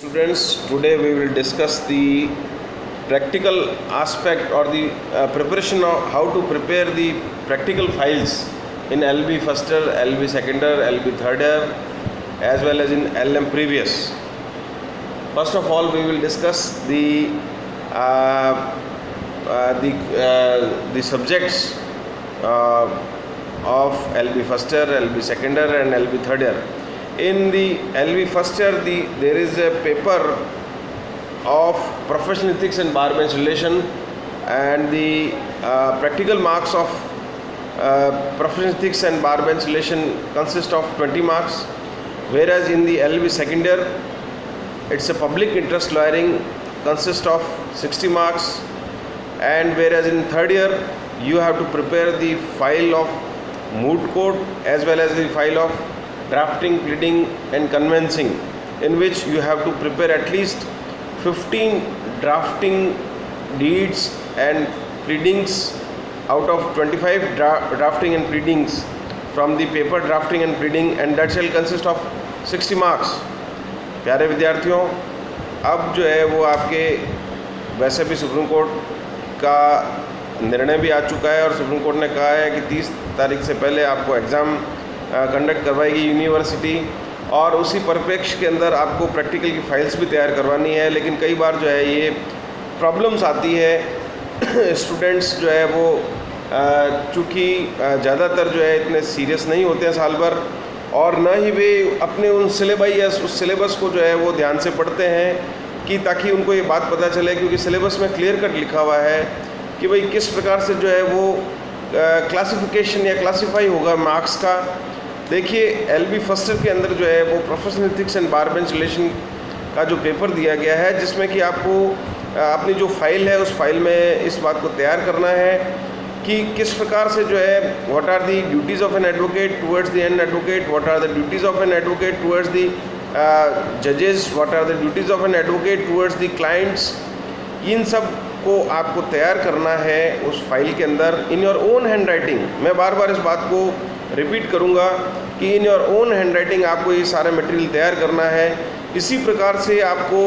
Students, today we will discuss the practical aspect or the preparation of how to prepare the practical files in LB first year, LB second year, LB third year as well as in LM previous. First of all, we will discuss the subjects of LB first year, LB second year and LB third year. In the LB first year, there is a paper of professional ethics and bar bench relation, and the practical marks of professional ethics and bar bench relation consist of 20 marks, whereas in the LB second year, it's a public interest lawyering consists of 60 marks, and whereas in third year, you have to prepare the file of moot court as well as the file of drafting, pleading and conveyancing, in which you have to prepare at least 15 drafting deeds and pleadings out of 25 drafting and pleadings from the paper drafting and pleading, and that shall consist of 60 marks. प्यारे विद्यार्थियों, अब जो है वो आपके वैसे भी supreme court का निर्णय भी आ चुका है और सुप्रीम कोर्ट ने कहा है कि 30 तारीख से पहले आपको एग्ज़ाम कंडक्ट करवाएगी यूनिवर्सिटी, और उसी परिप्रेक्ष्य के अंदर आपको प्रैक्टिकल की फाइल्स भी तैयार करवानी है। लेकिन कई बार जो है ये प्रॉब्लम्स आती है, स्टूडेंट्स जो है वो चूँकि ज़्यादातर जो है इतने सीरियस नहीं होते हैं साल भर, और ना ही वे अपने उन सिलेबस या उस सिलेबस को जो है वो ध्यान से पढ़ते हैं कि ताकि उनको ये बात पता चले, क्योंकि सिलेबस में क्लियर कट लिखा हुआ है कि भाई किस प्रकार से जो है वो क्लासिफिकेशन या क्लासीफाई होगा मार्क्स का। देखिए, LB फर्स्ट ईयर के अंदर जो है वो professional ethics and bar bench relation का जो पेपर दिया गया है, जिसमें कि आपको अपनी जो फाइल है उस फाइल में इस बात को तैयार करना है कि किस प्रकार से जो है what are the duties of an advocate towards the an advocate, what are the duties of an advocate towards the जजेस, what are the duties of an advocate towards the clients. इन सब को आपको तैयार करना है उस फाइल के अंदर in your own hand writing. मैं बार बार इस बात को रिपीट करूंगा कि in your own hand writing आपको ये सारा मटेरियल तैयार करना है। इसी प्रकार से आपको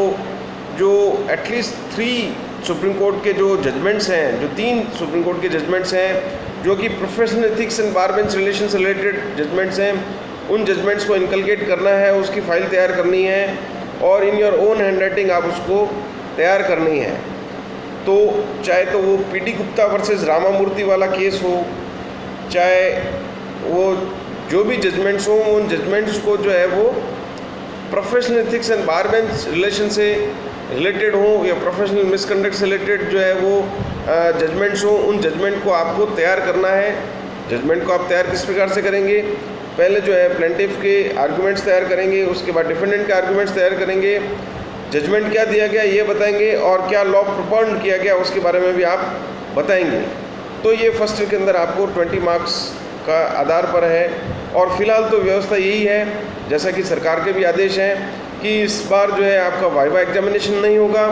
जो एटलीस्ट 3 सुप्रीम कोर्ट के जो जजमेंट्स हैं, जो 3 सुप्रीम कोर्ट के जजमेंट्स हैं जो कि professional ethics and bar bench relation से रिलेटेड जजमेंट्स हैं, उन जजमेंट्स को इनकलकेट करना है, उसकी फ़ाइल तैयार करनी है और in your own hand writing आप उसको तैयार करनी है। तो चाहे तो वो PD गुप्ता वर्सेस रामामूर्ति वाला केस हो, चाहे वो जो भी जजमेंट्स हो, उन जजमेंट्स को जो है वो professional ethics and bar bench relation से रिलेटेड हो या प्रोफेशनल मिसकंडक्ट से रिलेटेड जो है वो जजमेंट्स हो, उन जजमेंट को आपको तैयार करना है। जजमेंट को आप तैयार किस प्रकार से करेंगे? पहले जो है प्लेंटिफ के आर्गूमेंट्स तैयार करेंगे, उसके बाद डिफेंडेंट के आर्गूमेंट्स तैयार करेंगे, जजमेंट क्या दिया गया ये बताएंगे, और क्या लॉ प्रोपाउंड किया गया उसके बारे में भी आप बताएंगे। तो ये फर्स्ट ईयर के अंदर आपको 20 मार्क्स का आधार पर है। और फिलहाल तो व्यवस्था यही है, जैसा कि सरकार के भी आदेश हैं कि इस बार जो है आपका वाइवा एग्जामिनेशन नहीं होगा,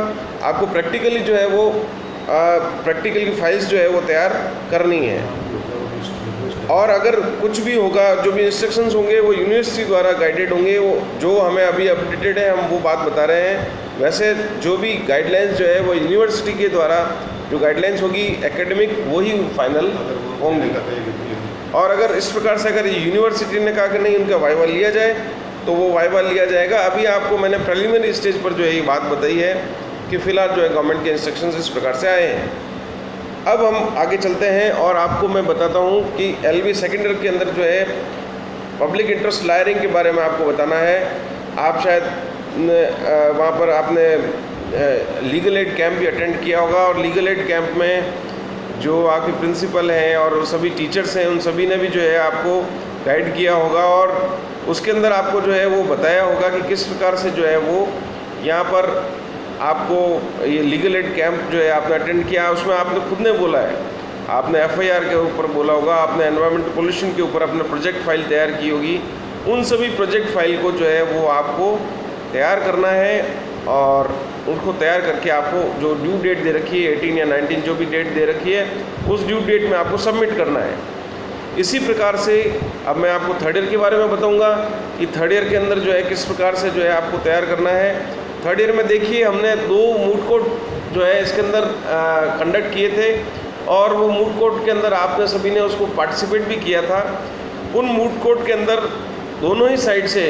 आपको प्रैक्टिकली जो है वो प्रैक्टिकल की फाइल्स जो है वो तैयार करनी है। और अगर कुछ भी होगा, जो भी इंस्ट्रक्शंस होंगे वो यूनिवर्सिटी द्वारा गाइडेड होंगे, वो जो हमें अभी अपडेटेड है हम वो बात बता रहे हैं। वैसे जो भी गाइडलाइंस जो है वो यूनिवर्सिटी के द्वारा जो गाइडलाइंस होगी एकेडमिक, वही फाइनल होंगी। और अगर इस प्रकार से अगर यूनिवर्सिटी ने कहा कि नहीं उनका वाइवा लिया जाए तो वो वाइवा लिया जाएगा। अभी आपको मैंने प्रीलिमिनरी स्टेज पर जो है ये बात बताई है कि फ़िलहाल जो है गवर्नमेंट के इंस्ट्रक्शंस इस प्रकार से आए हैं। अब हम आगे चलते हैं और आपको मैं बताता हूँ कि LB सेकेंड ईयर के अंदर जो है पब्लिक इंटरेस्ट लायरिंग के बारे में आपको बताना है। आप शायद वहाँ पर आपने लीगल एड कैंप भी अटेंड किया होगा, और लीगल एड कैंप में जो आपके प्रिंसिपल हैं और सभी टीचर्स हैं, उन सभी ने भी जो है आपको गाइड किया होगा, और उसके अंदर आपको जो है वो बताया होगा कि किस प्रकार से जो है वो यहाँ पर आपको ये लीगल एड कैंप जो है आपने अटेंड किया। उसमें आपने खुद ने बोला है, आपने FIR के ऊपर बोला होगा, आपने एनवायरमेंटल पोल्यूशन के ऊपर अपने प्रोजेक्ट फाइल तैयार की होगी। उन सभी प्रोजेक्ट फाइल को जो है वो आपको तैयार करना है, और उनको तैयार करके आपको जो ड्यू डेट दे रखी है 18 या 19 जो भी डेट दे रखी है, उस ड्यू डेट में आपको सबमिट करना है। इसी प्रकार से अब मैं आपको थर्ड ईयर के बारे में बताऊंगा कि थर्ड ईयर के अंदर जो है किस प्रकार से जो है आपको तैयार करना है। थर्ड ईयर में देखिए हमने 2 मूड कोर्ट जो है इसके अंदर कंडक्ट किए थे, और वो मूड कोर्ट के अंदर आपने सभी ने उसको पार्टिसिपेट भी किया था। उन मूड कोर्ट के अंदर दोनों ही साइड से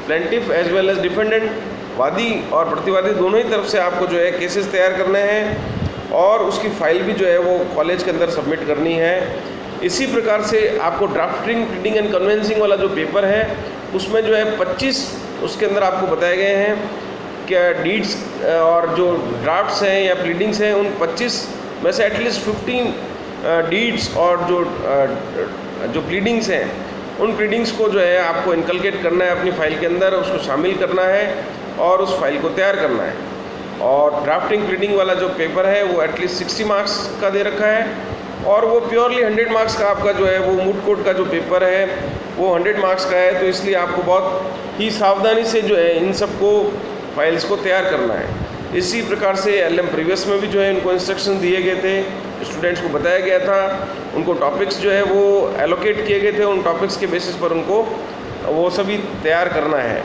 plaintiff as well as defendant, वादी और प्रतिवादी दोनों ही तरफ से आपको जो है केसेस तैयार करने हैं और उसकी फाइल भी जो है वो कॉलेज के अंदर सबमिट करनी है। इसी प्रकार से आपको ड्राफ्टिंग, प्लीडिंग एंड कन्वेंसिंग वाला जो पेपर है उसमें जो है 25 उसके अंदर आपको बताए गए हैं क्या डीड्स और जो ड्राफ्ट्स हैं या प्लीडिंग्स हैं, उन 25 में से एटलीस्ट 15 डीड्स और जो प्लीडिंग्स हैं उन प्लीडिंग्स को जो है आपको इनकलकेट करना है अपनी फाइल के अंदर, उसको शामिल करना है और उस फाइल को तैयार करना है। और ड्राफ्टिंग प्लीडिंग वाला जो पेपर है वो एटलीस्ट 60 मार्क्स का दे रखा है, और वो प्योरली 100 मार्क्स का आपका जो है वो मूड कोर्ट का जो पेपर है वो 100 मार्क्स का है। तो इसलिए आपको बहुत ही सावधानी से जो है इन सबको फाइल्स को तैयार करना है। इसी प्रकार से LM प्रीवियस में भी जो है इनको इंस्ट्रक्शन दिए गए थे, स्टूडेंट्स को बताया गया था, उनको टॉपिक्स जो है वो एलोकेट किए गए थे, उन टॉपिक्स के बेसिस पर उनको वो सभी तैयार करना है।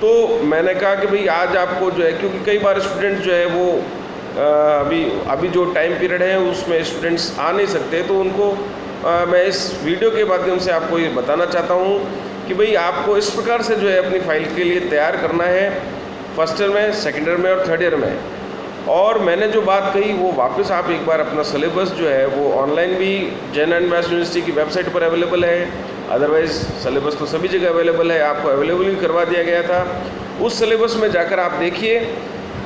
तो मैंने कहा कि भाई आज आपको जो है, क्योंकि कई बार स्टूडेंट्स जो है वो अभी जो टाइम पीरियड है उसमें स्टूडेंट्स आ नहीं सकते, तो उनको मैं इस वीडियो के माध्यम से आपको ये बताना चाहता हूँ कि भाई आपको इस प्रकार से जो है अपनी फाइल के लिए तैयार करना है, फर्स्ट ईयर में, सेकेंड ईयर में और थर्ड ईयर में। और मैंने जो बात कही वो वापस आप एक बार अपना सिलेबस जो है वो ऑनलाइन भी जैन एंड मैथ्स यूनिवर्सिटी की वेबसाइट पर अवेलेबल है, अदरवाइज़ सिलेबस तो सभी जगह अवेलेबल है, आपको अवेलेबल भी करवा दिया गया था। उस सिलेबस में जाकर आप देखिए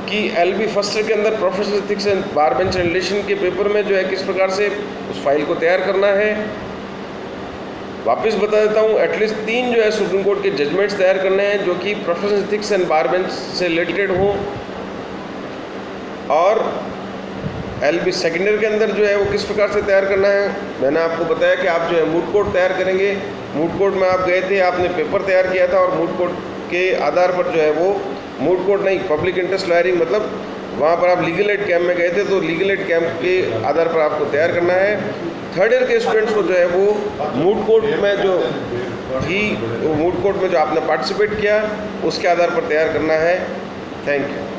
कि LB फर्स्ट ईयर के अंदर professional ethics and bar bench and relation के पेपर में जो है किस प्रकार से उस फाइल को तैयार करना है। वापस बता देता हूँ, एटलीस्ट 3 जो है सुप्रीम कोर्ट के जजमेंट्स तैयार करने हैं जो कि professional ethics and bar bench से रिलेटेड हों। और LB सेकेंड ईयर के अंदर जो है वो किस प्रकार से तैयार करना है, मैंने आपको बताया कि आप जो है मूड कोर्ट तैयार करेंगे। मूड कोर्ट में आप गए थे, आपने पेपर तैयार किया था और मूड कोर्ट के आधार पर जो है वो मूड कोर्ट नहीं, पब्लिक इंटरेस्ट लॉयरिंग, मतलब वहाँ पर आप लीगल एड कैंप में गए थे, तो लीगल एड कैंप के आधार पर आपको तैयार करना है। थर्ड ईयर के स्टूडेंट्स को जो है वो मूड कोर्ट में जो थी, मूड कोर्ट में जो आपने पार्टिसिपेट किया उसके आधार पर तैयार करना है। Thank you.